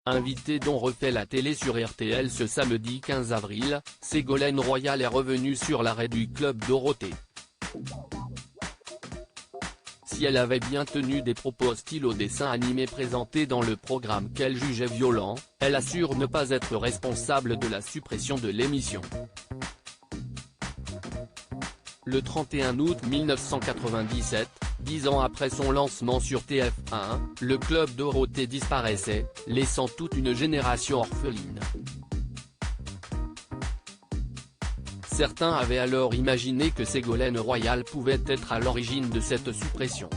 Invité dont refait la télé sur RTL ce samedi 15 avril, Ségolène Royal est revenue sur l'arrêt du Club Dorothée. Si elle avait bien tenu des propos hostiles au dessin animé présenté dans le programme qu'elle jugeait violent, elle assure ne pas être responsable de la suppression de l'émission. Le 31 août 1997, 10 ans après son lancement sur TF1, le Club Dorothée disparaissait, laissant toute une génération orpheline. Certains avaient alors imaginé que Ségolène Royal pouvait être à l'origine de cette suppression.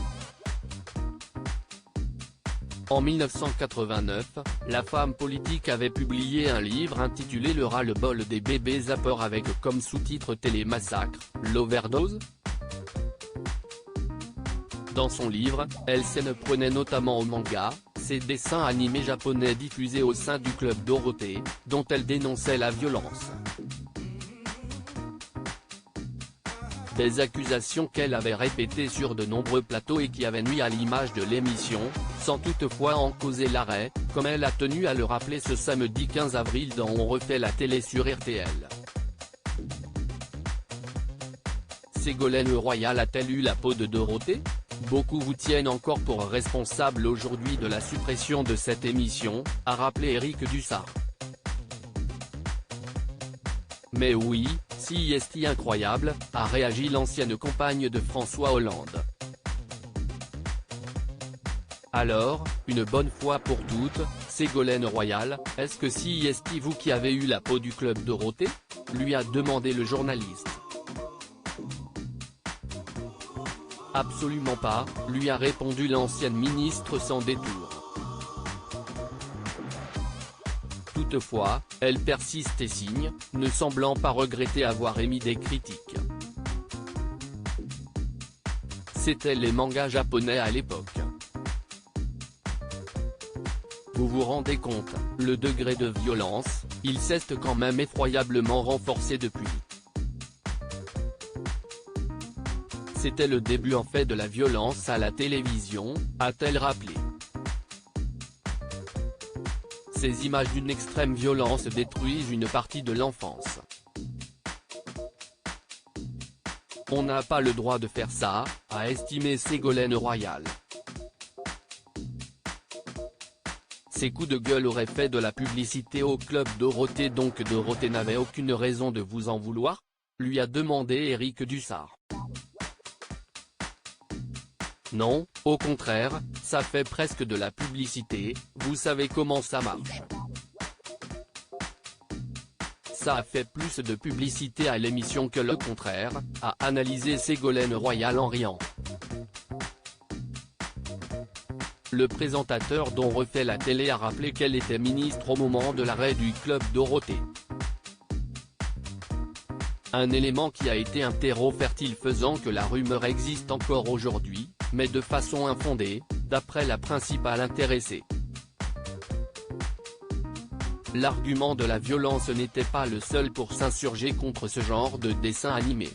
En 1989, la femme politique avait publié un livre intitulé Le ras-le-bol des bébés zappeurs avec comme sous-titre Télémassacre, l'overdose. Dans son livre, elle s'en prenait notamment au manga, ces dessins animés japonais diffusés au sein du Club Dorothée, dont elle dénonçait la violence. Des accusations qu'elle avait répétées sur de nombreux plateaux et qui avaient nui à l'image de l'émission, sans toutefois en causer l'arrêt, comme elle a tenu à le rappeler ce samedi 15 avril dans On refait la télé sur RTL. Ségolène Royal a-t-elle eu la peau de Dorothée ? Beaucoup vous tiennent encore pour responsable aujourd'hui de la suppression de cette émission, a rappelé Éric Dussart. Mais oui, si est incroyable, a réagi l'ancienne compagne de François Hollande. Alors, une bonne fois pour toutes, Ségolène Royal, est-ce que si est vous qui avez eu la peau du Club Dorothée ? Lui a demandé le journaliste. Absolument pas, lui a répondu l'ancienne ministre sans détour. Toutefois, elle persiste et signe, ne semblant pas regretter avoir émis des critiques. C'étaient les mangas japonais à l'époque. Vous vous rendez compte, le degré de violence, il s'est quand même effroyablement renforcé depuis. C'était le début en fait de la violence à la télévision, a-t-elle rappelé. Ces images d'une extrême violence détruisent une partie de l'enfance. On n'a pas le droit de faire ça, a estimé Ségolène Royal. Ces coups de gueule auraient fait de la publicité au Club Dorothée, donc Dorothée n'avait aucune raison de vous en vouloir ? Lui a demandé Éric Dussart. Non, au contraire, ça fait presque de la publicité, vous savez comment ça marche. Ça a fait plus de publicité à l'émission que le contraire, a analysé Ségolène Royal en riant. Le présentateur dont refait la télé a rappelé qu'elle était ministre au moment de l'arrêt du Club Dorothée. Un élément qui a été un terreau fertile faisant que la rumeur existe encore aujourd'hui, mais de façon infondée, d'après la principale intéressée. L'argument de la violence n'était pas le seul pour s'insurger contre ce genre de dessin animé.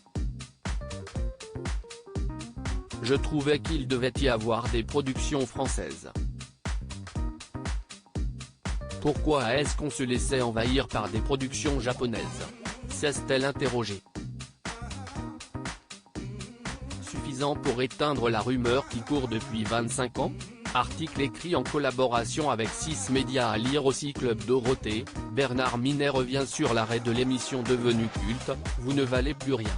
Je trouvais qu'il devait y avoir des productions françaises. Pourquoi est-ce qu'on se laissait envahir par des productions japonaises ? S'est-elle interrogée. Suffisant pour éteindre la rumeur qui court depuis 25 ans ? Article écrit en collaboration avec 6 médias à lire aussi Club Dorothée, Bernard Minet revient sur l'arrêt de l'émission devenue culte, Vous ne valez plus rien.